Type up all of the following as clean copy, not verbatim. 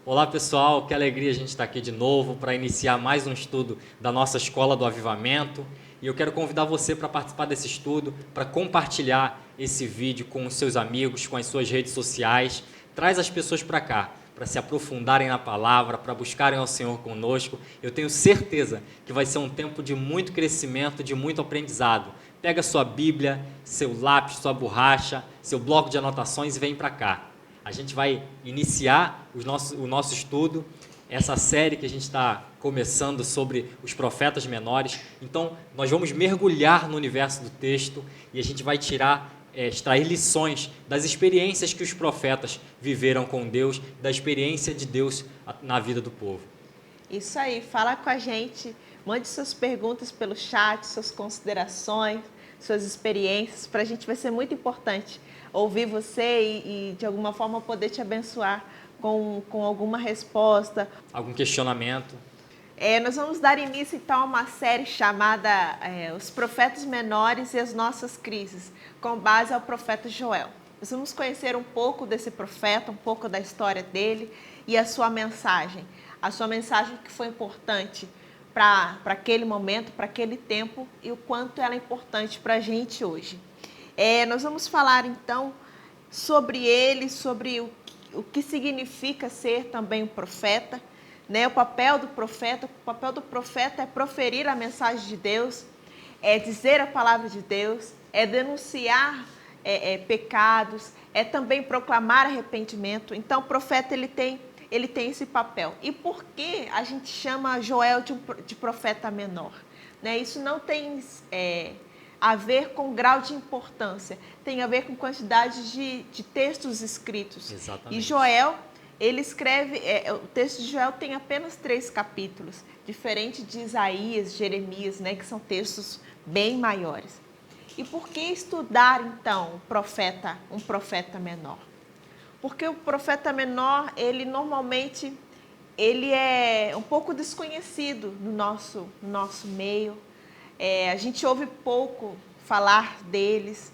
Olá pessoal, que alegria a gente estar aqui de novo para iniciar mais um estudo da nossa Escola do Avivamento. E eu quero convidar você para participar desse estudo, para compartilhar esse vídeo com os seus amigos, com as suas redes sociais. Traz as pessoas para cá, para se aprofundarem na palavra, para buscarem ao Senhor conosco. Eu tenho certeza que vai ser um tempo de muito crescimento, de muito aprendizado. Pega sua Bíblia, seu lápis, sua borracha, seu bloco de anotações e vem para cá. A gente vai iniciar o nosso estudo, essa série que a gente está começando sobre os profetas menores. Então, nós vamos mergulhar no universo do texto e a gente vai extrair lições das experiências que os profetas viveram com Deus, da experiência de Deus na vida do povo. Isso aí, fala com a gente, mande suas perguntas pelo chat, suas considerações, suas experiências. Para a gente vai ser muito importante ouvir você e de alguma forma poder te abençoar com alguma resposta. Algum questionamento. Nós vamos dar início então a uma série chamada Os Profetas Menores e as Nossas Crises, com base ao profeta Joel. Nós vamos conhecer um pouco desse profeta, um pouco da história dele e a sua mensagem que foi importante para aquele momento, para aquele tempo e o quanto ela é importante para a gente hoje. Nós vamos falar então sobre ele, sobre o que significa ser também um profeta, né? O papel do profeta é proferir a mensagem de Deus, é dizer a palavra de Deus, é denunciar pecados, é também proclamar arrependimento. Então o profeta ele tem esse papel. E por que a gente chama Joel de profeta menor? Né? Isso não tem a ver com grau de importância, tem a ver com quantidade de textos escritos. Exatamente. E Joel, ele escreve, o texto de Joel tem apenas 3 capítulos, diferente de Isaías, Jeremias, né, que são textos bem maiores. E por que estudar então um profeta menor? Porque o profeta menor, ele normalmente é um pouco desconhecido no nosso meio. A gente ouve pouco falar deles,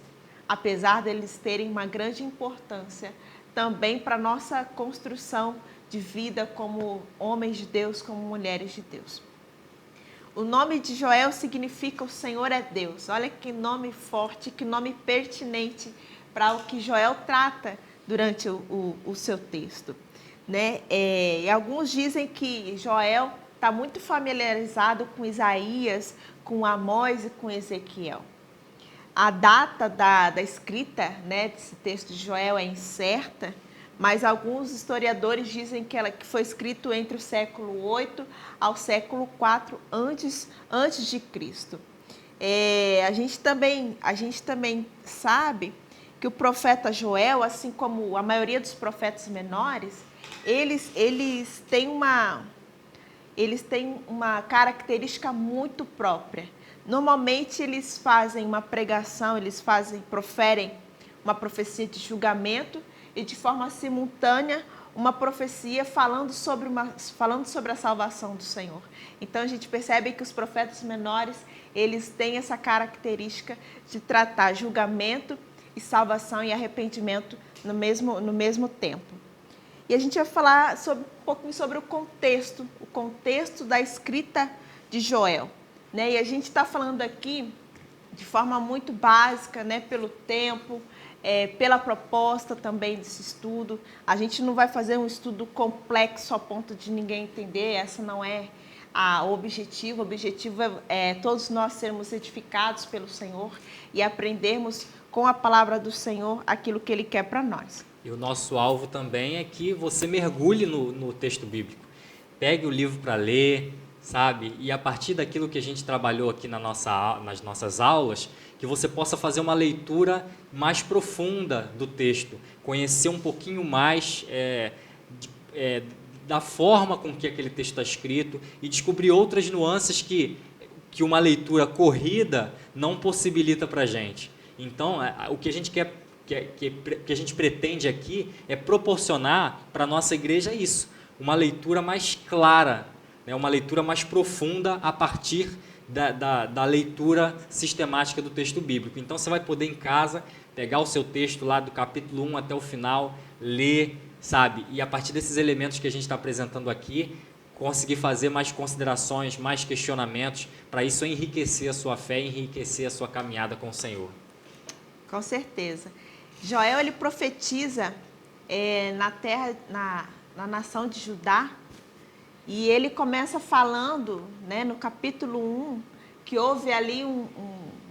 apesar deles terem uma grande importância também para a nossa construção de vida como homens de Deus, como mulheres de Deus. O nome de Joel significa o Senhor é Deus. Olha que nome forte, que nome pertinente para o que Joel trata durante o seu texto. Né? E alguns dizem que Joel está muito familiarizado com Isaías, com Amós e com Ezequiel. A data da escrita, né, desse texto de Joel é incerta, mas alguns historiadores dizem que foi escrito entre o século 8 ao século 4 antes de Cristo. A gente também sabe que o profeta Joel, assim como a maioria dos profetas menores, eles têm uma característica muito própria. Normalmente eles fazem uma pregação, proferem uma profecia de julgamento e de forma simultânea uma profecia falando sobre a salvação do Senhor. Então a gente percebe que os profetas menores, eles têm essa característica de tratar julgamento e salvação e arrependimento no mesmo tempo. E a gente vai falar um pouquinho sobre o contexto da escrita de Joel. Né? E a gente está falando aqui de forma muito básica, né? Pelo tempo, pela proposta também desse estudo. A gente não vai fazer um estudo complexo a ponto de ninguém entender, essa não é o objetivo. O objetivo é todos nós sermos edificados pelo Senhor e aprendermos com a palavra do Senhor aquilo que Ele quer para nós. E o nosso alvo também é que você mergulhe no texto bíblico. Pegue o livro para ler, sabe? E a partir daquilo que a gente trabalhou aqui nas nossas aulas, que você possa fazer uma leitura mais profunda do texto, conhecer um pouquinho mais da forma com que aquele texto está escrito e descobrir outras nuances que uma leitura corrida não possibilita para a gente. Então, o que a gente quer, que a gente pretende aqui é proporcionar para a nossa igreja isso, uma leitura mais clara, né, uma leitura mais profunda a partir da leitura sistemática do texto bíblico. Então você vai poder em casa pegar o seu texto lá do capítulo 1 até o final, ler, sabe? E a partir desses elementos que a gente está apresentando aqui, conseguir fazer mais considerações, mais questionamentos, para isso enriquecer a sua fé, enriquecer a sua caminhada com o Senhor. Com certeza. Joel, ele profetiza na terra, na nação de Judá, e ele começa falando, né, no capítulo 1, que houve ali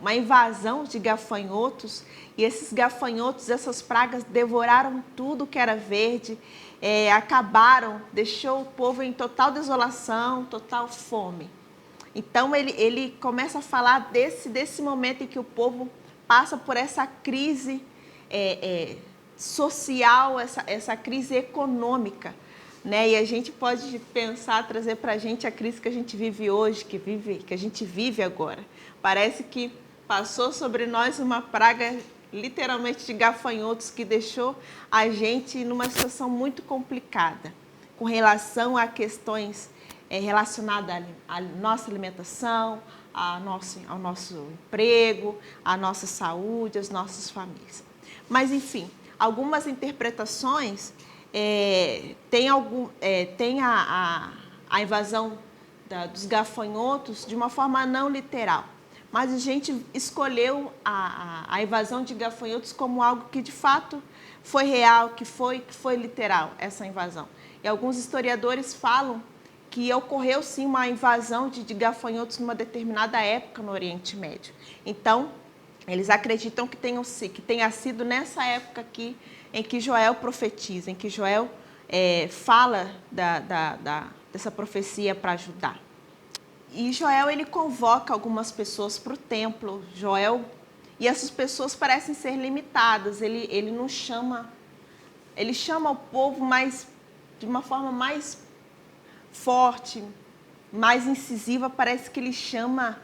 uma invasão de gafanhotos, e esses gafanhotos, essas pragas, devoraram tudo que era verde, acabaram, deixou o povo em total desolação, total fome. Então, ele começa a falar desse momento em que o povo passa por essa crise social, essa crise econômica, né? E a gente pode pensar, trazer para a gente a crise que a gente vive hoje, que a gente vive agora. Parece que passou sobre nós uma praga literalmente de gafanhotos que deixou a gente numa situação muito complicada com relação a questões relacionadas à nossa alimentação, ao nosso emprego, à nossa saúde, às nossas famílias. Mas, enfim, algumas interpretações tem a invasão dos gafanhotos de uma forma não literal. Mas a gente escolheu a invasão de gafanhotos como algo que de fato foi real, que foi literal, essa invasão. E alguns historiadores falam que ocorreu sim uma invasão de gafanhotos numa determinada época no Oriente Médio. Então, eles acreditam que tenha sido nessa época aqui em que Joel profetiza, em que Joel fala dessa profecia para Judá. E Joel, ele convoca algumas pessoas para o templo. E essas pessoas parecem ser limitadas. Ele não chama, ele chama o povo de uma forma mais forte, mais incisiva. Parece que ele chama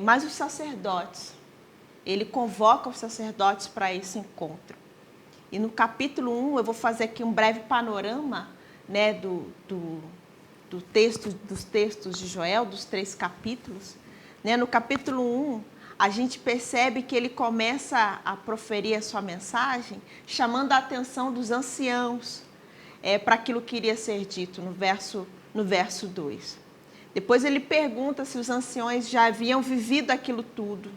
mais os sacerdotes. Ele convoca os sacerdotes para esse encontro. E no capítulo 1, eu vou fazer aqui um breve panorama, né, dos textos de Joel, dos 3 capítulos. Né? No capítulo 1, a gente percebe que ele começa a proferir a sua mensagem, chamando a atenção dos anciãos para aquilo que iria ser dito no verso 2. Depois ele pergunta se os anciões já haviam vivido aquilo tudo,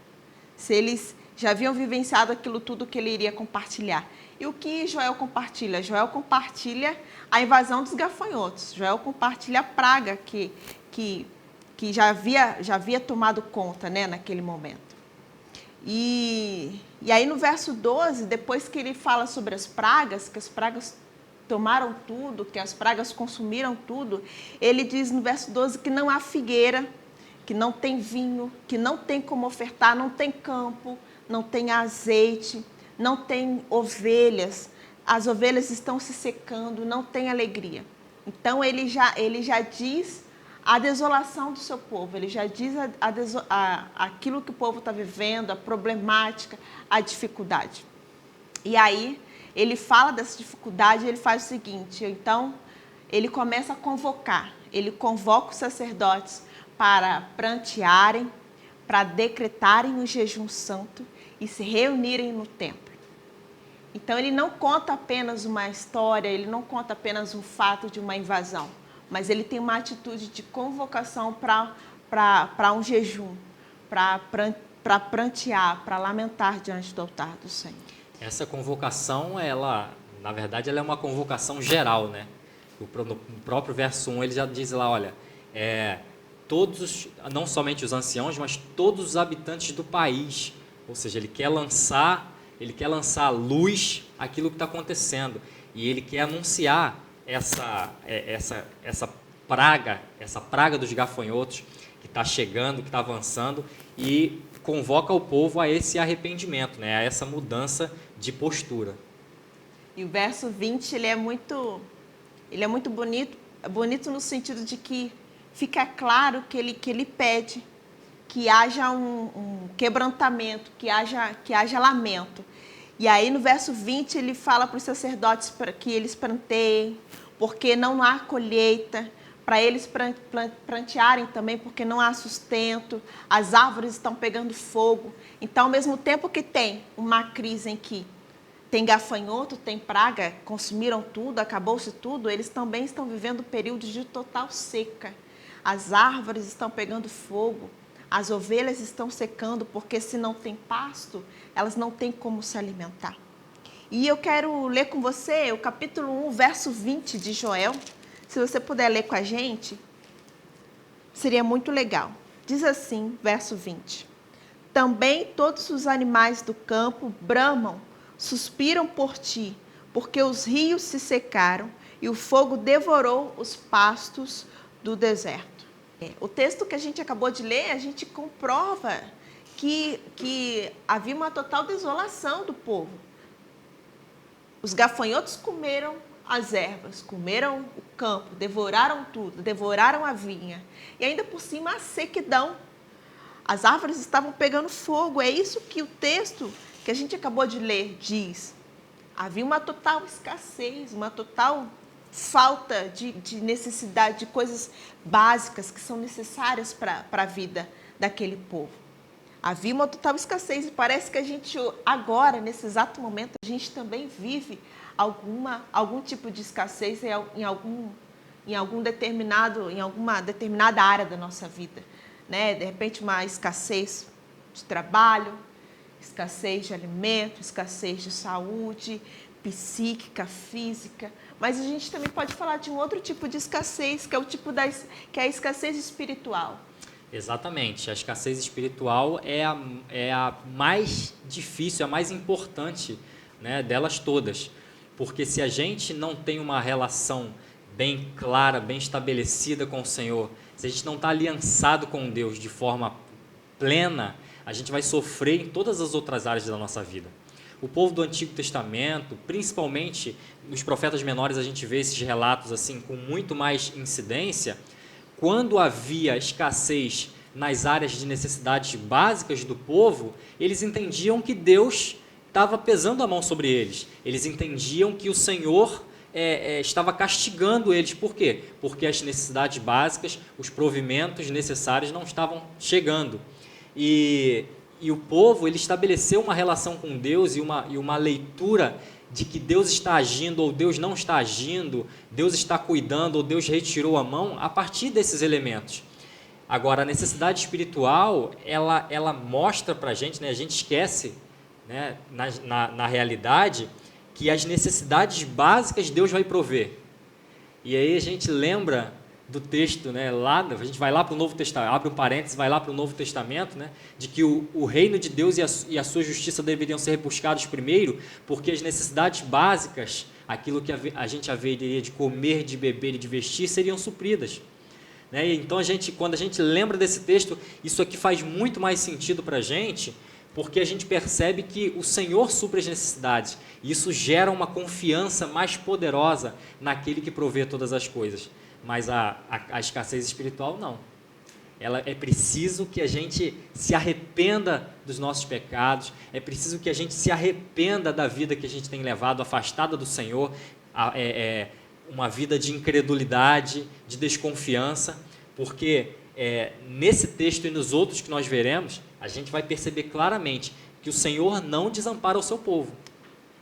se eles já haviam vivenciado aquilo tudo que ele iria compartilhar. E o que Joel compartilha? Joel compartilha a invasão dos gafanhotos. Joel compartilha a praga que já havia tomado conta, né, naquele momento. E aí no verso 12, depois que ele fala sobre as pragas, que as pragas tomaram tudo, que as pragas consumiram tudo, ele diz no verso 12 que não há figueira, que não tem vinho, que não tem como ofertar, não tem campo, não tem azeite, não tem ovelhas, as ovelhas estão se secando, não tem alegria. Então ele já diz a desolação do seu povo, ele já diz aquilo que o povo está vivendo, a problemática, a dificuldade. E aí ele fala dessa dificuldade e ele faz o seguinte, então ele começa a convocar, ele convoca os sacerdotes para prantearem, para decretarem o jejum santo e se reunirem no templo. Então ele não conta apenas uma história, ele não conta apenas um fato de uma invasão, mas ele tem uma atitude de convocação para um jejum, para prantear, para lamentar diante do altar do Senhor. Essa convocação, na verdade, ela é uma convocação geral, né? No próprio verso 1 ele já diz lá, olha, todos, não somente os anciãos, mas todos os habitantes do país. Ou seja, ele quer lançar à luz aquilo que está acontecendo. E ele quer anunciar essa praga dos gafanhotos que está chegando, que está avançando, e convoca o povo a esse arrependimento, né? A essa mudança de postura. E o verso 20 ele é muito bonito no sentido de que fica claro que ele pede que haja um quebrantamento, que haja lamento. E aí no verso 20 ele fala para os sacerdotes para que eles planteiem, porque não há colheita, para eles prantearem também, porque não há sustento, as árvores estão pegando fogo. Então, ao mesmo tempo que tem uma crise em que tem gafanhoto, tem praga, consumiram tudo, acabou-se tudo, eles também estão vivendo períodos de total seca. As árvores estão pegando fogo, as ovelhas estão secando, porque se não tem pasto, elas não têm como se alimentar. E eu quero ler com você o capítulo 1, verso 20 de Joel. Se você puder ler com a gente, seria muito legal. Diz assim, verso 20. Também todos os animais do campo bramam, suspiram por ti, porque os rios se secaram e o fogo devorou os pastos do deserto. O texto que a gente acabou de ler, a gente comprova que havia uma total desolação do povo. Os gafanhotos comeram as ervas, comeram o campo, devoraram tudo, devoraram a vinha. E ainda por cima a sequidão. As árvores estavam pegando fogo. É isso que o texto que a gente acabou de ler diz. Havia uma total escassez, uma total falta de necessidade, de coisas básicas que são necessárias para a vida daquele povo. Havia uma total escassez e parece que a gente agora, nesse exato momento, a gente também vive algum tipo de escassez em alguma determinada área da nossa vida, né? De repente uma escassez de trabalho, escassez de alimento, escassez de saúde, psíquica, física, mas a gente também pode falar de um outro tipo de escassez, que é a escassez espiritual. Exatamente. A escassez espiritual é a mais difícil, a mais importante, né, delas todas. Porque se a gente não tem uma relação bem clara, bem estabelecida com o Senhor, se a gente não está aliançado com Deus de forma plena, a gente vai sofrer em todas as outras áreas da nossa vida. O povo do Antigo Testamento, principalmente nos profetas menores, a gente vê esses relatos assim com muito mais incidência. Quando havia escassez nas áreas de necessidades básicas do povo, eles entendiam que Deus estava pesando a mão sobre eles. Eles entendiam que o Senhor estava castigando eles. Por quê? Porque as necessidades básicas, os provimentos necessários não estavam chegando. E o povo ele estabeleceu uma relação com Deus e uma leitura de que Deus está agindo ou Deus não está agindo, Deus está cuidando ou Deus retirou a mão a partir desses elementos. Agora, a necessidade espiritual, ela mostra para a gente, né, a gente esquece, né, na realidade, que as necessidades básicas Deus vai prover. E aí a gente lembra do texto, né, a gente vai lá para o Novo Testamento, abre um parênteses, vai lá para o Novo Testamento, né, de que o reino de Deus e a sua justiça deveriam ser buscados primeiro, porque as necessidades básicas, aquilo que a gente haveria de comer, de beber e de vestir, seriam supridas. Né? Então, quando a gente lembra desse texto, isso aqui faz muito mais sentido para a gente, porque a gente percebe que o Senhor supre as necessidades, e isso gera uma confiança mais poderosa naquele que provê todas as coisas. Mas a escassez espiritual, não. É preciso que a gente se arrependa dos nossos pecados, é preciso que a gente se arrependa da vida que a gente tem levado, afastada do Senhor, uma vida de incredulidade, de desconfiança, porque nesse texto e nos outros que nós veremos, a gente vai perceber claramente que o Senhor não desampara o seu povo.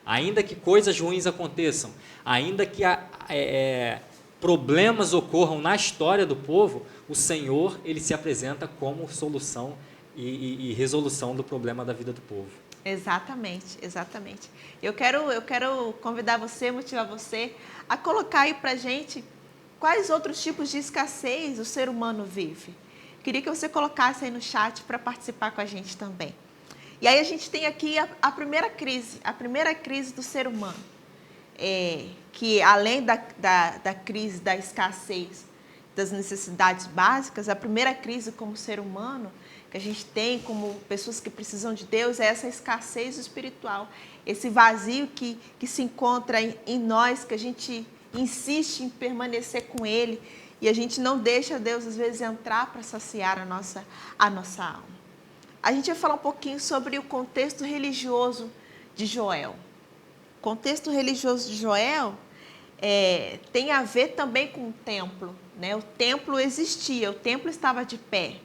Ainda que coisas ruins aconteçam, ainda que problemas ocorram na história do povo, o Senhor ele se apresenta como solução e resolução do problema da vida do povo. Exatamente, exatamente. Eu quero convidar você, motivar você a colocar aí pra gente quais outros tipos de escassez o ser humano vive. Queria que você colocasse aí no chat para participar com a gente também. E aí a gente tem aqui a primeira crise do ser humano, que além da crise da escassez das necessidades básicas, a primeira crise como ser humano que a gente tem como pessoas que precisam de Deus é essa escassez espiritual, esse vazio que se encontra em nós, que a gente insiste em permanecer com Ele e a gente não deixa Deus às vezes entrar para saciar a nossa alma. A gente vai falar um pouquinho sobre o contexto religioso de Joel. O contexto religioso de Joel tem a ver também com o templo, né? O templo existia, o templo estava de pé.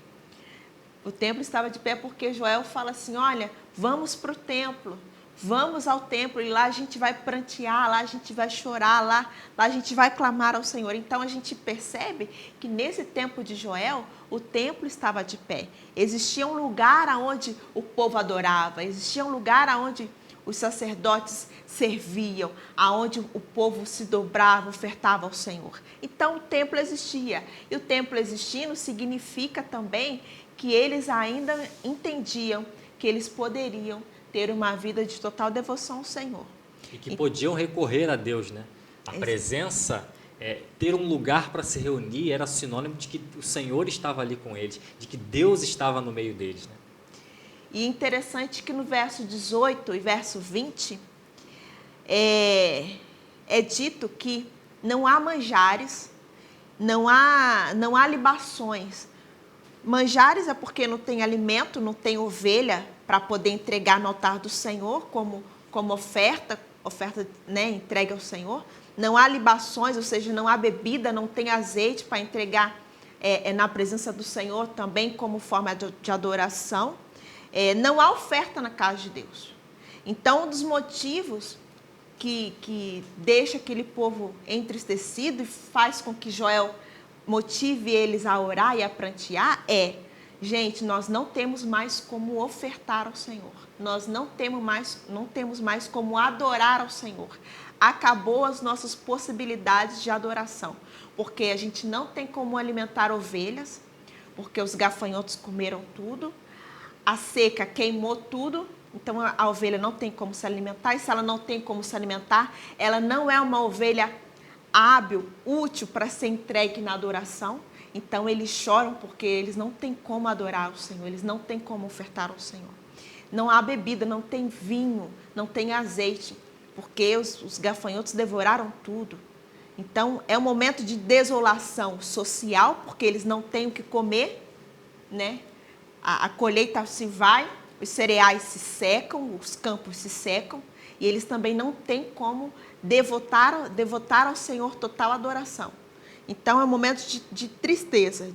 O templo estava de pé porque Joel fala assim, olha, vamos para o templo, Vamos ao templo e lá a gente vai prantear, lá a gente vai chorar, lá a gente vai clamar ao Senhor. Então a gente percebe que nesse tempo de Joel, o templo estava de pé. Existia um lugar onde o povo adorava, existia um lugar onde os sacerdotes serviam, aonde o povo se dobrava, ofertava ao Senhor. Então o templo existia. E o templo existindo significa também que eles ainda entendiam que eles poderiam ter uma vida de total devoção ao Senhor. E que podiam recorrer a Deus, né? A presença, ter um lugar para se reunir era sinônimo de que o Senhor estava ali com eles, de que Deus estava no meio deles, né? E interessante que no verso 18 e verso 20, é dito que não há manjares, não há libações. Manjares é porque não tem alimento, não tem ovelha para poder entregar no altar do Senhor como oferta, né, entregue ao Senhor. Não há libações, ou seja, não há bebida, não tem azeite para entregar na presença do Senhor também como forma de adoração. Não há oferta na casa de Deus. Então, um dos motivos que deixa aquele povo entristecido e faz com que Joel motive eles a orar e a prantear gente, nós não temos mais como ofertar ao Senhor. Nós não temos mais como adorar ao Senhor. Acabou as nossas possibilidades de adoração, porque a gente não tem como alimentar ovelhas, porque os gafanhotos comeram tudo, a seca queimou tudo, então a ovelha não tem como se alimentar, e se ela não tem como se alimentar, ela não é uma ovelha hábil, útil para ser entregue na adoração. Então eles choram porque eles não têm como adorar o Senhor, eles não têm como ofertar ao Senhor. Não há bebida, não tem vinho, não tem azeite, porque os gafanhotos devoraram tudo. Então é um momento de desolação social, porque eles não têm o que comer, né? A colheita se vai, os cereais se secam, os campos se secam, e eles também não têm como devotar ao Senhor total adoração. Então é um momento de tristeza.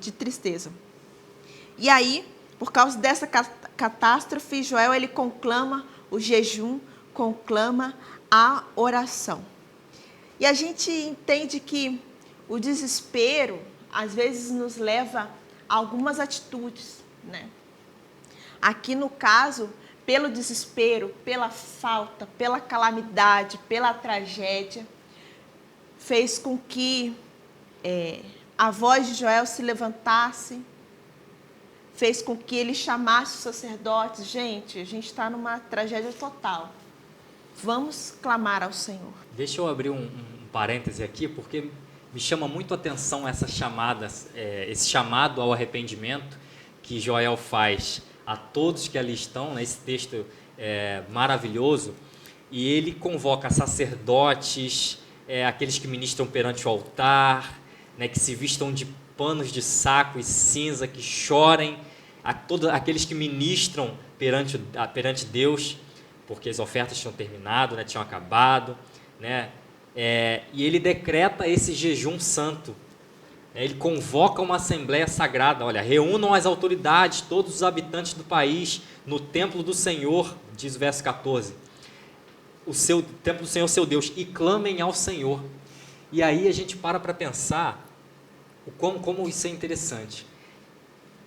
E aí, por causa dessa catástrofe, Joel ele conclama o jejum, conclama a oração. E a gente entende que o desespero às vezes nos leva a algumas atitudes, né? Aqui no caso, pelo desespero, pela falta, pela calamidade, pela tragédia, fez com que a voz de Joel se levantasse, fez com que ele chamasse os sacerdotes. Gente, a gente está numa tragédia total. Vamos clamar ao Senhor. Deixa eu abrir um parêntese aqui, porque me chama muito a atenção esse chamado ao arrependimento que Joel faz a todos que ali estão, nesse texto maravilhoso, e ele convoca sacerdotes, aqueles que ministram perante o altar, né, que se vistam de panos de saco e cinza, que chorem, todos aqueles que ministram perante Deus, porque as ofertas tinham terminado, né, tinham acabado, né, e ele decreta esse jejum santo. Ele convoca uma assembleia sagrada. Olha, reúnam as autoridades, todos os habitantes do país, no templo do Senhor, diz o verso 14. O templo do Senhor, seu Deus, e clamem ao Senhor. E aí a gente para pensar como isso é interessante.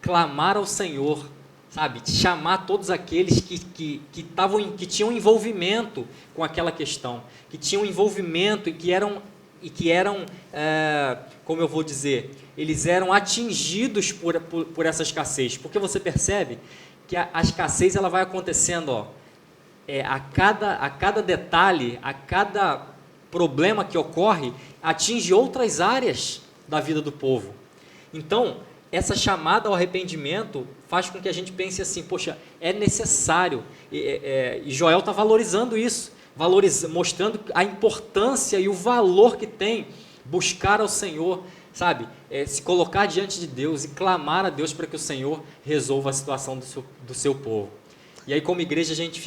Clamar ao Senhor, sabe? Chamar todos aqueles que tinham envolvimento com aquela questão, que tinham envolvimento e que eram, como eu vou dizer, eles eram atingidos por essa escassez. Porque você percebe que a escassez ela vai acontecendo, a cada detalhe, a cada problema que ocorre, atinge outras áreas da vida do povo. Então, essa chamada ao arrependimento faz com que a gente pense assim, poxa, é necessário, e Joel está valorizando isso, mostrando a importância e o valor que tem buscar ao Senhor, sabe? Se colocar diante de Deus e clamar a Deus para que o Senhor resolva a situação do seu povo. E aí, como igreja, a gente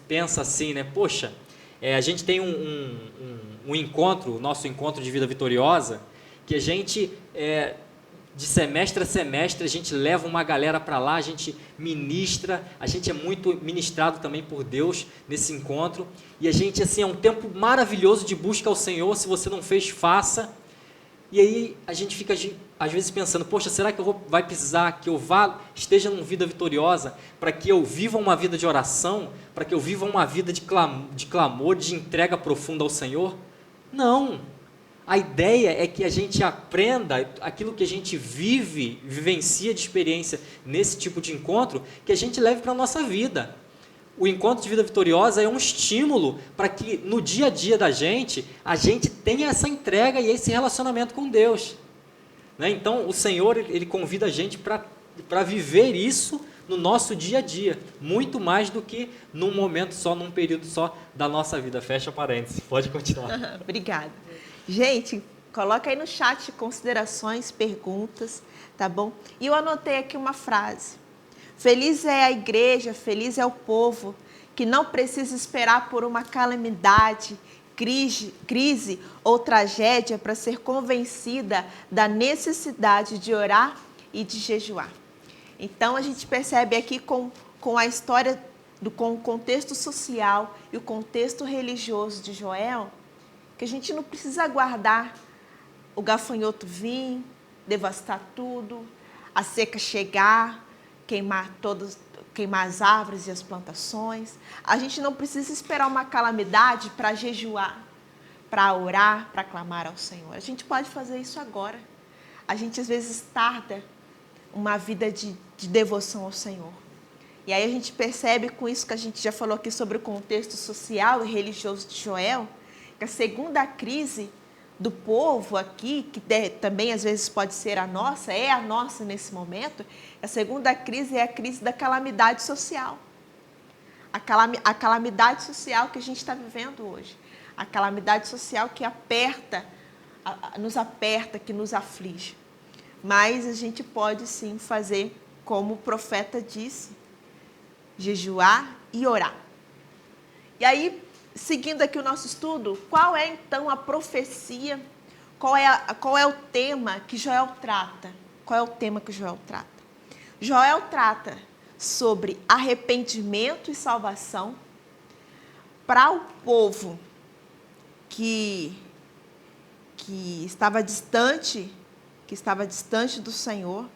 pensa assim, né? Poxa, a gente tem um encontro, o nosso encontro de vida vitoriosa, que a gente de semestre a semestre, a gente leva uma galera para lá, a gente ministra, a gente é muito ministrado também por Deus nesse encontro. E a gente, assim, é um tempo maravilhoso de busca ao Senhor. Se você não fez, faça. E aí a gente fica, às vezes, pensando, poxa, será que vai precisar que eu esteja numa vida vitoriosa para que eu viva uma vida de oração, para que eu viva uma vida de clamor, de entrega profunda ao Senhor? Não. A ideia é que a gente aprenda aquilo que a gente vivencia de experiência nesse tipo de encontro, que a gente leve para a nossa vida. O encontro de vida vitoriosa é um estímulo para que no dia a dia da gente, a gente tenha essa entrega e esse relacionamento com Deus. Né? Então, o Senhor, Ele convida a gente para viver isso no nosso dia a dia, muito mais do que num momento só, num período só da nossa vida. Fecha parênteses, pode continuar. Obrigada. Gente, coloca aí no chat considerações, perguntas, tá bom? E eu anotei aqui uma frase. Feliz é a igreja, feliz é o povo, que não precisa esperar por uma calamidade, crise ou tragédia para ser convencida da necessidade de orar e de jejuar. Então, a gente percebe aqui com a história, com o contexto social e o contexto religioso de Joel, que a gente não precisa aguardar o gafanhoto vir, devastar tudo, a seca chegar, queimar as árvores e as plantações. A gente não precisa esperar uma calamidade para jejuar, para orar, para clamar ao Senhor. A gente pode fazer isso agora. A gente às vezes tarda uma vida de devoção ao Senhor. E aí a gente percebe com isso que a gente já falou aqui sobre o contexto social e religioso de Joel, que a segunda crise do povo aqui, que também às vezes pode ser a nossa, é a nossa nesse momento, a segunda crise é a crise da calamidade social. A calamidade social que a gente está vivendo hoje. A calamidade social que nos aperta, que nos aflige. Mas a gente pode sim fazer como o profeta disse, jejuar e orar. E aí, seguindo aqui o nosso estudo, qual é então a profecia, qual é o tema que Joel trata? Qual é o tema que Joel trata? Joel trata sobre arrependimento e salvação para o povo que estava distante do Senhor,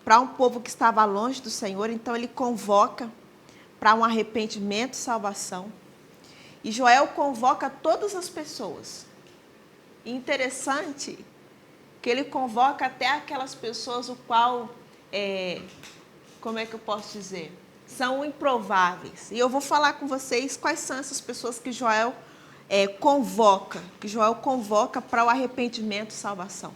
para um povo que estava longe do Senhor. Então ele convoca para um arrependimento e salvação. E Joel convoca todas as pessoas. E interessante que ele convoca até aquelas pessoas o qual, como é que eu posso dizer? São improváveis. E eu vou falar com vocês quais são essas pessoas que Joel convoca para o arrependimento e salvação.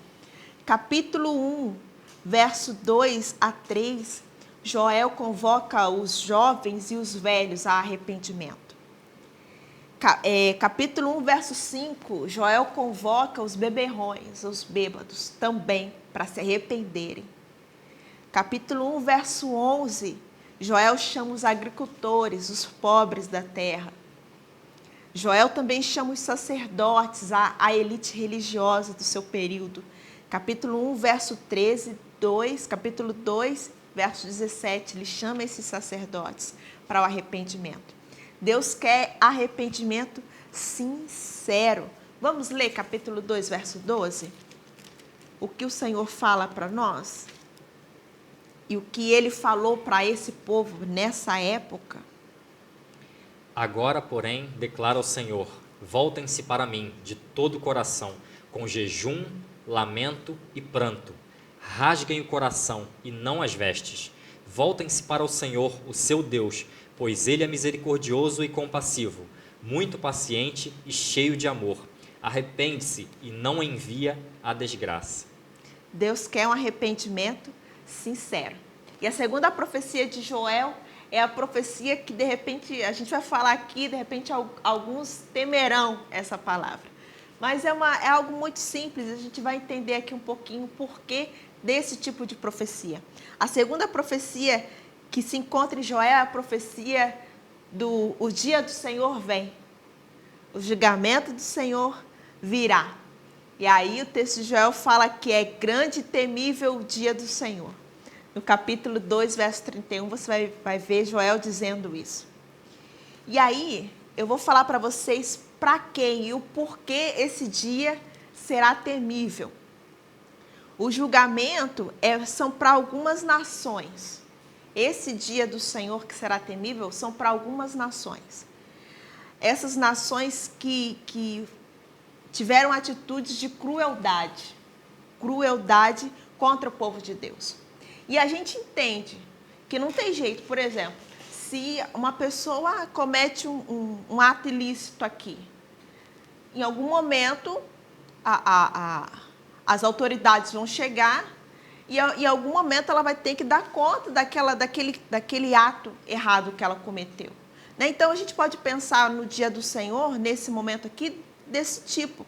Capítulo 1, verso 2 a 3, Joel convoca os jovens e os velhos a arrependimento. Capítulo 1, verso 5, Joel convoca os beberrões, os bêbados, também para se arrependerem. Capítulo 1, verso 11, Joel chama os agricultores, os pobres da terra. Joel também chama os sacerdotes, a elite religiosa do seu período. Capítulo 1, verso 13, capítulo 2, verso 17, ele chama esses sacerdotes para o arrependimento. Deus quer arrependimento sincero. Vamos ler capítulo 2, verso 12? O que o Senhor fala para nós? E o que Ele falou para esse povo nessa época? Agora, porém, declara ao Senhor, voltem-se para mim de todo o coração, com jejum, lamento e pranto. Rasguem o coração e não as vestes. Voltem-se para o Senhor, o seu Deus, pois Ele é misericordioso e compassivo, muito paciente e cheio de amor. Arrepende-se e não envia a desgraça. Deus quer um arrependimento sincero. E a segunda profecia de Joel é a profecia que, de repente, a gente vai falar aqui, de repente, alguns temerão essa palavra. Mas é algo muito simples, a gente vai entender aqui um pouquinho o porquê desse tipo de profecia. A segunda profecia que se encontra em Joel é a profecia o dia do Senhor vem. O julgamento do Senhor virá. E aí o texto de Joel fala que é grande e temível o dia do Senhor. No capítulo 2, verso 31, você vai ver Joel dizendo isso. E aí eu vou falar para vocês para quem e o porquê esse dia será temível. O julgamento são para algumas nações. Esse dia do Senhor que será temível são para algumas nações. Essas nações que tiveram atitudes de crueldade contra o povo de Deus. E a gente entende que não tem jeito, por exemplo, se uma pessoa comete um ato ilícito aqui, em algum momento as autoridades vão chegar e em algum momento ela vai ter que dar conta daquele ato errado que ela cometeu. Né? Então a gente pode pensar no dia do Senhor, nesse momento aqui, desse tipo.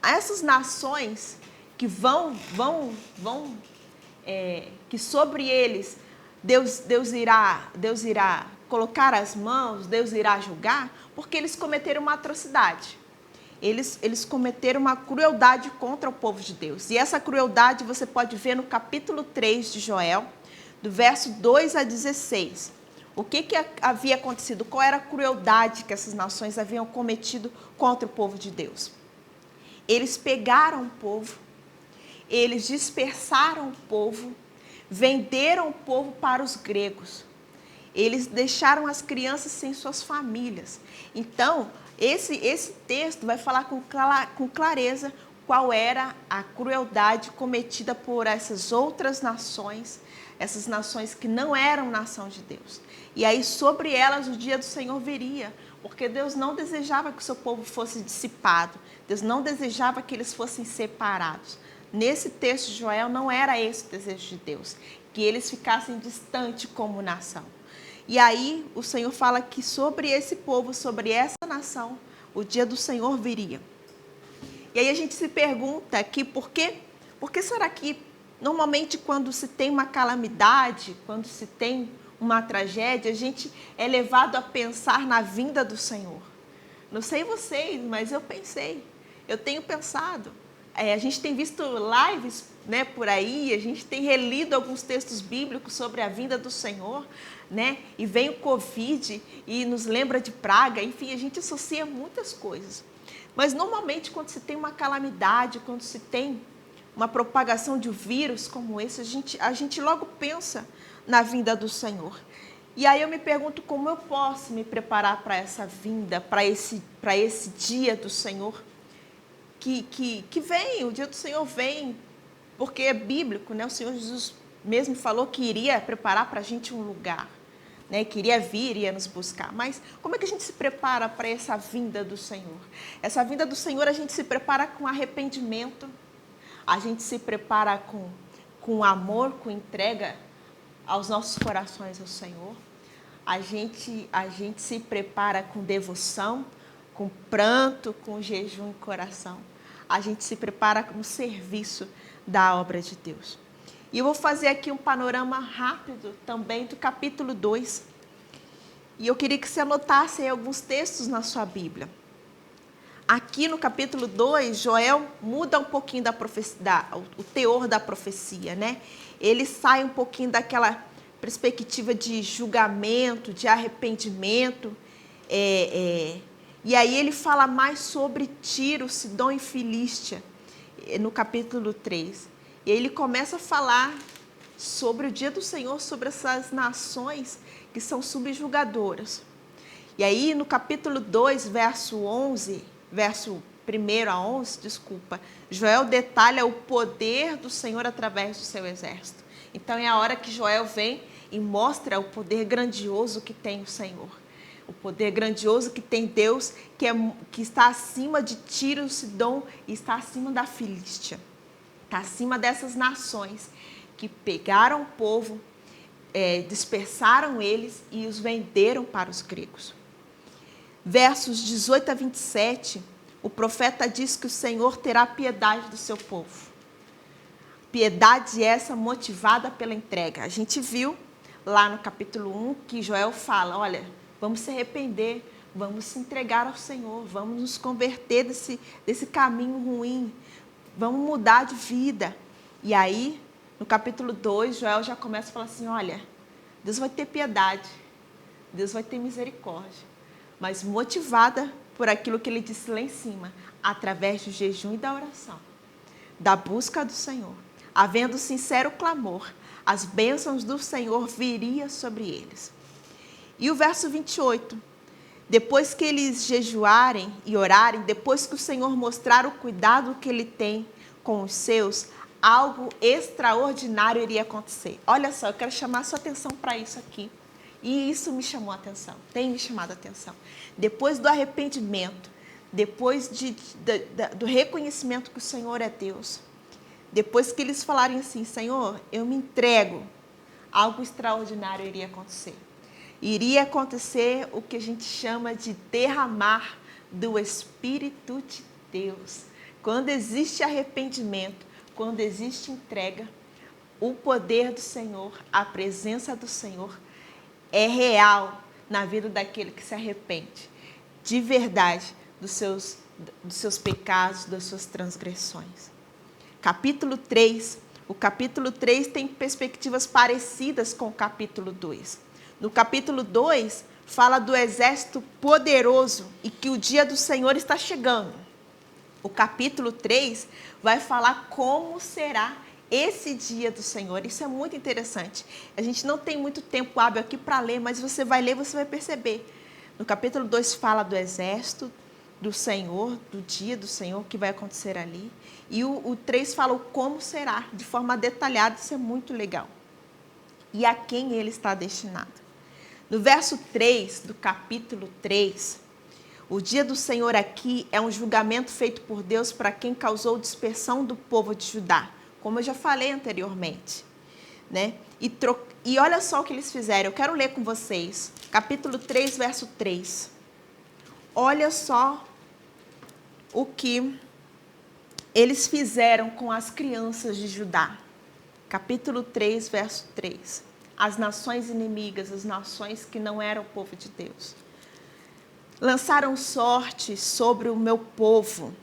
Essas nações que que sobre eles Deus irá colocar as mãos, Deus irá julgar, porque eles cometeram uma atrocidade. Eles cometeram uma crueldade contra o povo de Deus. E essa crueldade você pode ver no capítulo 3 de Joel, do verso 2 a 16. O que havia acontecido? Qual era a crueldade que essas nações haviam cometido contra o povo de Deus? Eles pegaram o povo, eles dispersaram o povo, venderam o povo para os gregos. Eles deixaram as crianças sem suas famílias. Então, esse texto vai falar com clareza qual era a crueldade cometida por essas outras nações, essas nações que não eram nação de Deus. E aí sobre elas o dia do Senhor viria, porque Deus não desejava que o seu povo fosse dissipado, Deus não desejava que eles fossem separados. Nesse texto de Joel não era esse o desejo de Deus, que eles ficassem distantes como nação. E aí o Senhor fala que sobre esse povo, sobre essa nação, o dia do Senhor viria. E aí a gente se pergunta aqui por que será que normalmente quando se tem uma calamidade, quando se tem uma tragédia, a gente é levado a pensar na vinda do Senhor? Não sei vocês, mas eu tenho pensado. A gente tem visto lives, né, por aí, a gente tem relido alguns textos bíblicos sobre a vinda do Senhor, né? E vem o Covid e nos lembra de praga, enfim, a gente associa muitas coisas. Mas normalmente quando se tem uma calamidade, quando se tem uma propagação de um vírus como esse, a gente logo pensa na vinda do Senhor. E aí eu me pergunto como eu posso me preparar para essa vinda, para esse dia do Senhor, que vem, o dia do Senhor vem, porque é bíblico, né? O Senhor Jesus mesmo falou que iria preparar para a gente um lugar, né? Que iria vir, iria nos buscar. Mas como é que a gente se prepara para essa vinda do Senhor? Essa vinda do Senhor a gente se prepara com arrependimento, a gente se prepara com amor, com entrega aos nossos corações ao Senhor. A gente se prepara com devoção, com pranto, com jejum e coração. A gente se prepara com serviço da obra de Deus. E eu vou fazer aqui um panorama rápido também do capítulo 2. E eu queria que você anotasse aí alguns textos na sua Bíblia. Aqui no capítulo 2, Joel muda um pouquinho o teor da profecia, né? Ele sai um pouquinho daquela perspectiva de julgamento, de arrependimento. E aí ele fala mais sobre Tiro, Sidom e Filístia, no capítulo 3. E aí ele começa a falar sobre o dia do Senhor, sobre essas nações que são subjugadoras. E aí no capítulo 2, verso 1 a 11, Joel detalha o poder do Senhor através do seu exército. Então é a hora que Joel vem e mostra o poder grandioso que tem o Senhor. O poder grandioso que tem Deus, que está acima de Tiro, Sidom e está acima da Filístia. Está acima dessas nações que pegaram o povo, dispersaram eles e os venderam para os gregos. Versos 18 a 27, o profeta diz que o Senhor terá piedade do seu povo. Piedade essa motivada pela entrega. A gente viu lá no capítulo 1 que Joel fala, olha, vamos se arrepender, vamos se entregar ao Senhor, vamos nos converter desse caminho ruim, vamos mudar de vida. E aí, no capítulo 2, Joel já começa a falar assim, olha, Deus vai ter piedade, Deus vai ter misericórdia, mas motivada por aquilo que ele disse lá em cima, através do jejum e da oração, da busca do Senhor, havendo sincero clamor, as bênçãos do Senhor viriam sobre eles. E o verso 28, depois que eles jejuarem e orarem, depois que o Senhor mostrar o cuidado que ele tem com os seus, algo extraordinário iria acontecer. Olha só, eu quero chamar a sua atenção para isso aqui. E isso me chamou a atenção, tem me chamado a atenção. Depois do arrependimento, depois do reconhecimento que o Senhor é Deus, depois que eles falarem assim, Senhor, eu me entrego, algo extraordinário iria acontecer. Iria acontecer o que a gente chama de derramar do Espírito de Deus. Quando existe arrependimento, quando existe entrega, o poder do Senhor, a presença do Senhor é real na vida daquele que se arrepende de verdade dos seus pecados, das suas transgressões. Capítulo 3, o capítulo 3 tem perspectivas parecidas com o capítulo 2. No capítulo 2, fala do exército poderoso e que o dia do Senhor está chegando. O capítulo 3 vai falar como será esse dia do Senhor. Isso é muito interessante. A gente não tem muito tempo hábil aqui para ler, mas você vai ler, você vai perceber. No capítulo 2 fala do exército, do Senhor, do dia do Senhor que vai acontecer ali. E o 3 fala o como será, de forma detalhada, isso é muito legal. E a quem ele está destinado. No verso 3 do capítulo 3, o dia do Senhor aqui é um julgamento feito por Deus para quem causou dispersão do povo de Judá, como eu já falei anteriormente, né? E olha só o que eles fizeram, eu quero ler com vocês, capítulo 3, verso 3. Olha só o que eles fizeram com as crianças de Judá. Capítulo 3, verso 3. As nações inimigas, as nações que não eram o povo de Deus. Lançaram sorte sobre o meu povo.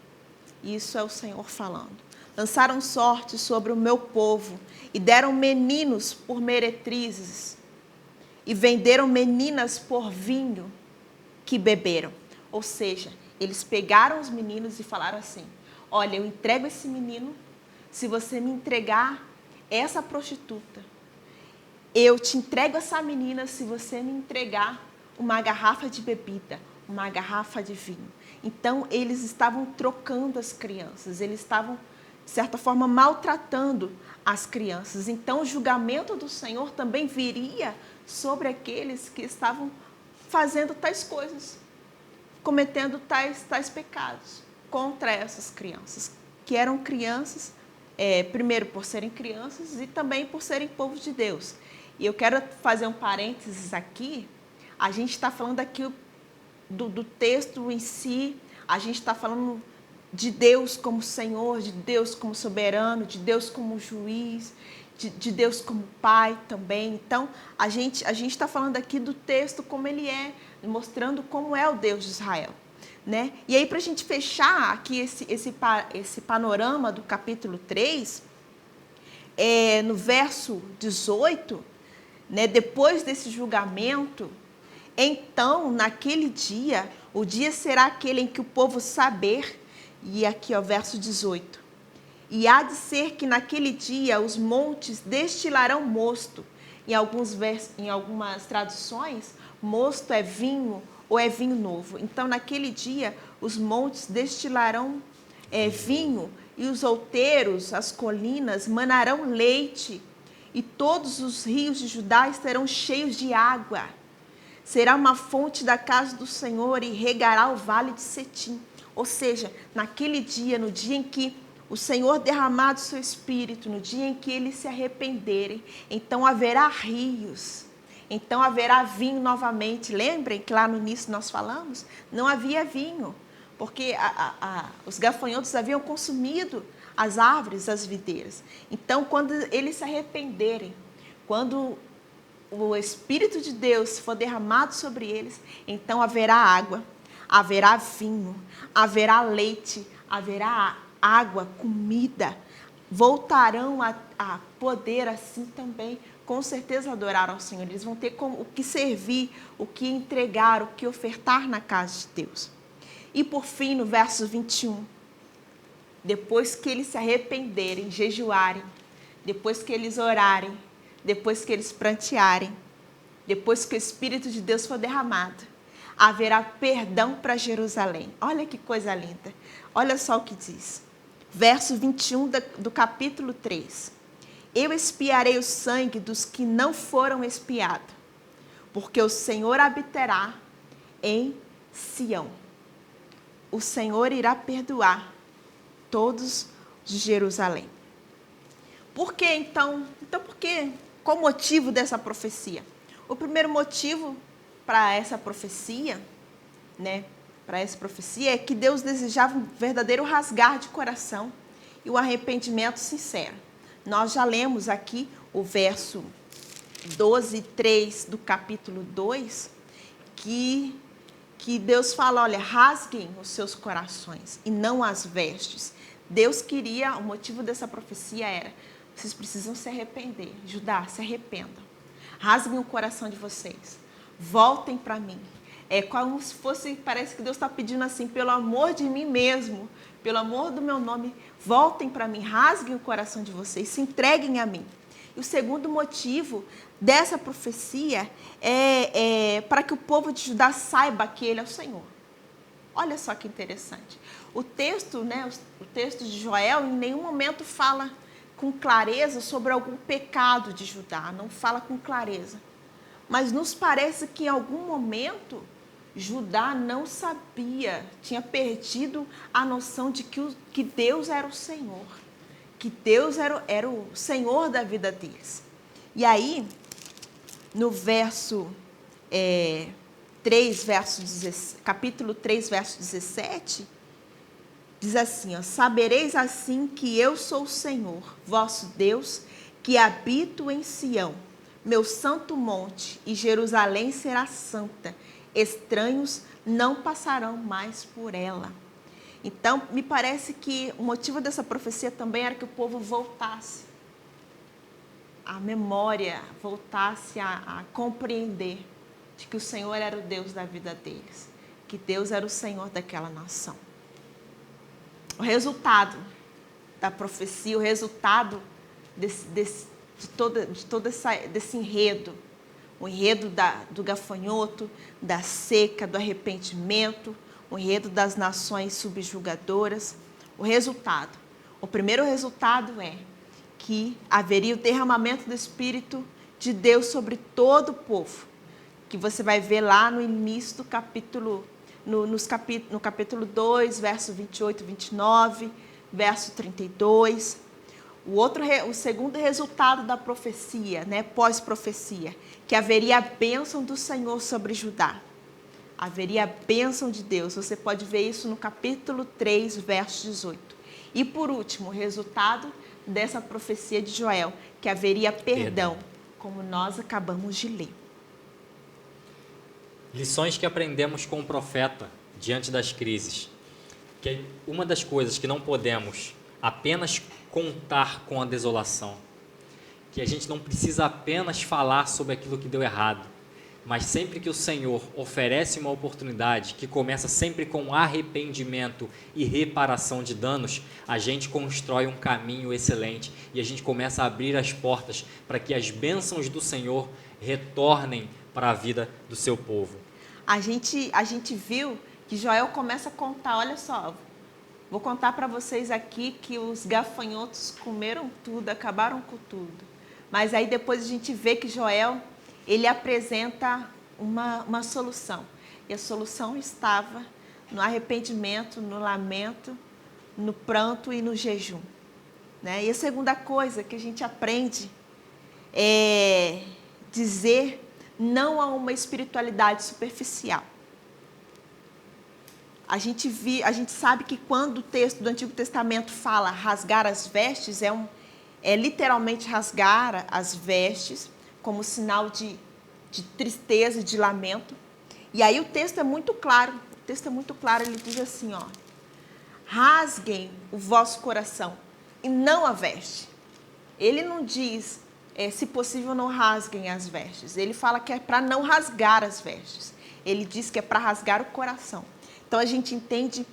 Isso é o Senhor falando. Lançaram sorte sobre o meu povo e deram meninos por meretrizes e venderam meninas por vinho que beberam. Ou seja, eles pegaram os meninos e falaram assim, olha, eu entrego esse menino se você me entregar essa prostituta. Eu te entrego essa menina se você me entregar uma garrafa de bebida, uma garrafa de vinho. Então, eles estavam trocando as crianças, eles estavam, de certa forma, maltratando as crianças. Então, o julgamento do Senhor também viria sobre aqueles que estavam fazendo tais coisas, cometendo tais pecados contra essas crianças, que eram crianças, primeiro por serem crianças e também por serem povo de Deus. E eu quero fazer um parênteses aqui, a gente está falando aqui do texto em si, a gente está falando de Deus como Senhor, de Deus como soberano, de Deus como juiz, de Deus como Pai também. Então, a gente está falando aqui do texto como ele é, mostrando como é o Deus de Israel, né? E aí, para a gente fechar aqui esse panorama do capítulo 3, no verso 18, né, depois desse julgamento, então, naquele dia, o dia será aquele em que o povo saber, e aqui, ó, verso 18, e há de ser que naquele dia os montes destilarão mosto. Em algumas traduções, mosto é vinho ou é vinho novo. Então, naquele dia, os montes destilarão vinho, e os outeiros, as colinas, manarão leite, e todos os rios de Judá estarão cheios de água. Será uma fonte da casa do Senhor e regará o vale de Setim. Ou seja, naquele dia, no dia em que o Senhor derramar do seu Espírito, no dia em que eles se arrependerem, então haverá rios, então haverá vinho novamente. Lembrem que lá no início nós falamos, não havia vinho, porque os gafanhotos haviam consumido as árvores, as videiras. Então, quando eles se arrependerem, quando o Espírito de Deus for derramado sobre eles, então haverá água, haverá vinho, haverá leite, haverá água, comida, voltarão a poder assim também, com certeza, adorar ao Senhor. Eles vão ter o que servir, o que entregar, o que ofertar na casa de Deus. E por fim, no verso 21, depois que eles se arrependerem, jejuarem, depois que eles orarem, depois que eles prantearem, depois que o Espírito de Deus for derramado, haverá perdão para Jerusalém. Olha que coisa linda. Olha só o que diz. Verso 21 do capítulo 3. Eu expiarei o sangue dos que não foram expiados, porque o Senhor habitará em Sião. O Senhor irá perdoar todos de Jerusalém. Por que então? Por quê? Qual o motivo dessa profecia? O primeiro motivo para essa profecia, é que Deus desejava um verdadeiro rasgar de coração e o arrependimento sincero. Nós já lemos aqui o verso 12, 3 do capítulo 2, que Deus fala, olha, rasguem os seus corações e não as vestes. Deus queria, o motivo dessa profecia era, vocês precisam se arrepender. Judá, se arrependam. Rasguem o coração de vocês. Voltem para mim. É como se fosse, parece que Deus está pedindo assim, pelo amor de mim mesmo, pelo amor do meu nome, voltem para mim, rasguem o coração de vocês, se entreguem a mim. E o segundo motivo dessa profecia é para que o povo de Judá saiba que ele é o Senhor. Olha só que interessante. O texto de Joel em nenhum momento fala com clareza sobre algum pecado de Judá, não fala com clareza. Mas nos parece que em algum momento Judá não sabia, tinha perdido a noção de que Deus era o Senhor, que Deus era o Senhor da vida deles. E aí, no capítulo 3, verso 17, diz assim, ó, sabereis assim que eu sou o Senhor, vosso Deus, que habito em Sião, meu santo monte, e Jerusalém será santa. Estranhos não passarão mais por ela. Então, me parece que o motivo dessa profecia também era que o povo voltasse à memória, voltasse a compreender de que o Senhor era o Deus da vida deles, que Deus era o Senhor daquela nação. O resultado da profecia, o resultado de todo desse enredo, o enredo do gafanhoto, da seca, do arrependimento, o enredo das nações subjugadoras. O primeiro resultado é que haveria o derramamento do Espírito de Deus sobre todo o povo, que você vai ver lá no início do capítulo, no capítulo 2, verso 28 e 29, verso 32. O segundo resultado da profecia, pós-profecia, que haveria a bênção do Senhor sobre Judá. Haveria a bênção de Deus. Você pode ver isso no capítulo 3, verso 18. E por último, o resultado dessa profecia de Joel, que haveria perdão, como nós acabamos de ler. Lições que aprendemos com o profeta diante das crises. Que uma das coisas que não podemos apenas contar com a desolação, que a gente não precisa apenas falar sobre aquilo que deu errado, mas sempre que o Senhor oferece uma oportunidade, que começa sempre com arrependimento e reparação de danos, a gente constrói um caminho excelente e a gente começa a abrir as portas para que as bênçãos do Senhor retornem para a vida do seu povo. A gente viu que Joel começa a contar, olha só, vou contar para vocês aqui que os gafanhotos comeram tudo, acabaram com tudo. Mas aí depois a gente vê que Joel, ele apresenta uma solução. E a solução estava no arrependimento, no lamento, no pranto e no jejum. E a segunda coisa que a gente aprende é dizer não a uma espiritualidade superficial. A gente sabe que quando o texto do Antigo Testamento fala rasgar as vestes, é literalmente rasgar as vestes como sinal de tristeza e de lamento. E aí o texto é muito claro. Ele diz assim, ó, rasguem o vosso coração e não a veste. Ele não diz, se possível, não rasguem as vestes. Ele fala que é para não rasgar as vestes. Ele diz que é para rasgar o coração. Então, a gente entende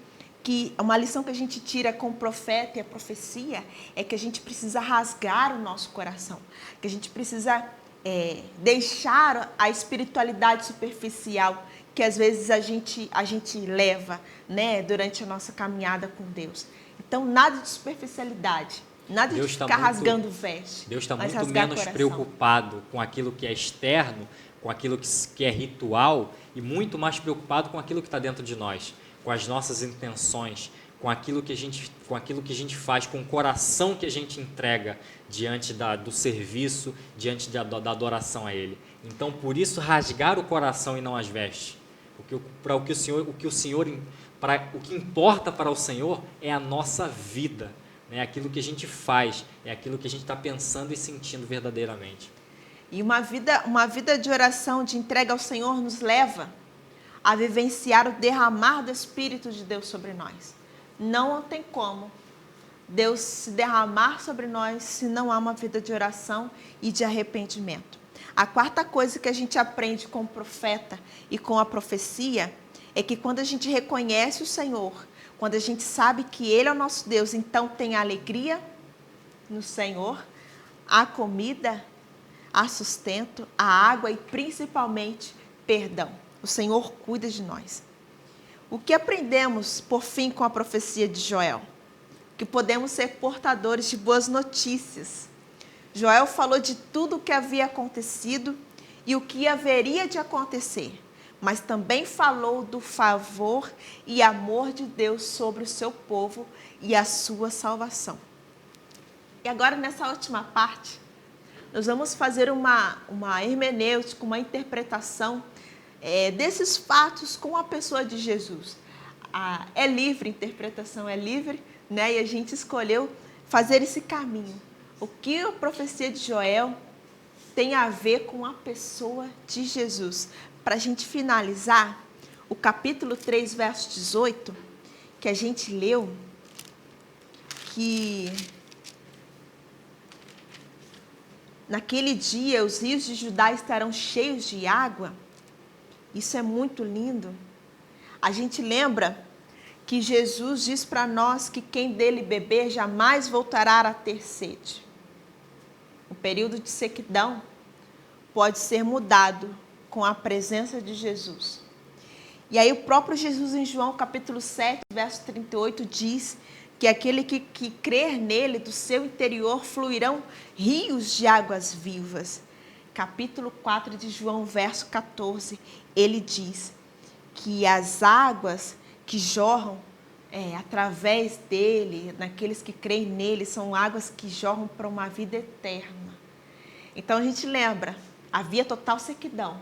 que uma lição que a gente tira com o profeta e a profecia é que a gente precisa rasgar o nosso coração, que a gente precisa deixar a espiritualidade superficial que às vezes a gente leva, né, durante a nossa caminhada com Deus. Então, nada de superficialidade, nada Deus de ficar rasgando veste. Deus está mas muito rasgar menos coração. preocupado com aquilo que é externo, com aquilo que é ritual, e muito mais preocupado com aquilo que está dentro de nós, com as nossas intenções, com aquilo que a gente faz, com o coração que a gente entrega diante do serviço, diante da adoração a Ele. Então, por isso, rasgar o coração e não as vestes. O que importa para o Senhor é a nossa vida, né? Aquilo que a gente faz, é aquilo que a gente está pensando e sentindo verdadeiramente. E uma vida de oração, de entrega ao Senhor, nos leva a vivenciar o derramar do Espírito de Deus sobre nós. Não tem como Deus se derramar sobre nós se não há uma vida de oração e de arrependimento. A quarta coisa que a gente aprende com o profeta e com a profecia é que quando a gente reconhece o Senhor, quando a gente sabe que Ele é o nosso Deus, então tem alegria no Senhor, a comida, há sustento, há água e principalmente perdão. O Senhor cuida de nós. O que aprendemos, por fim, com a profecia de Joel? Que podemos ser portadores de boas notícias. Joel falou de tudo o que havia acontecido e o que haveria de acontecer, mas também falou do favor e amor de Deus sobre o seu povo e a sua salvação. E agora, nessa última parte, nós vamos fazer uma hermenêutica, uma interpretação desses fatos com a pessoa de Jesus. É livre, a interpretação é livre, né? E a gente escolheu fazer esse caminho. O que a profecia de Joel tem a ver com a pessoa de Jesus? Para a gente finalizar, o capítulo 3, verso 18, que a gente leu, que naquele dia os rios de Judá estarão cheios de água. Isso é muito lindo. A gente lembra que Jesus diz para nós que quem dele beber jamais voltará a ter sede. O período de sequidão pode ser mudado com a presença de Jesus. E aí o próprio Jesus em João capítulo 7, verso 38 diz que aquele que crer nele, do seu interior fluirão rios de águas vivas. Capítulo 4 de João, verso 14, ele diz que as águas que jorram através dele, naqueles que creem nele, são águas que jorram para uma vida eterna. Então a gente lembra, havia total sequidão.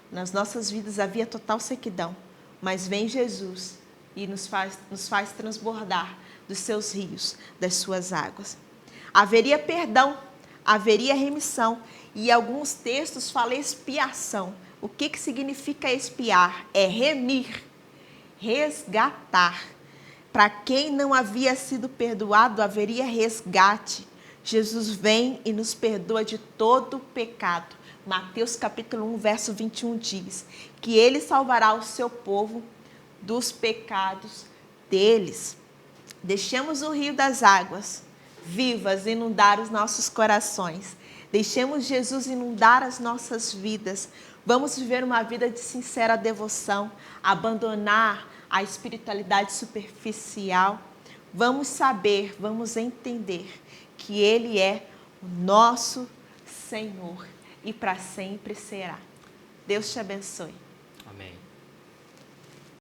Nas nossas vidas havia total sequidão, mas vem Jesus e nos faz transbordar dos seus rios, das suas águas. Haveria perdão, haveria remissão, e alguns textos falam expiação. O que significa expiar? É remir, resgatar. Para quem não havia sido perdoado, haveria resgate. Jesus vem e nos perdoa de todo o pecado. Mateus capítulo 1, verso 21 diz que ele salvará o seu povo dos pecados deles. Deixemos o rio das águas vivas inundar os nossos corações. Deixemos Jesus inundar as nossas vidas. Vamos viver uma vida de sincera devoção, abandonar a espiritualidade superficial. Vamos saber, vamos entender que Ele é o nosso Senhor e para sempre será. Deus te abençoe. Amém.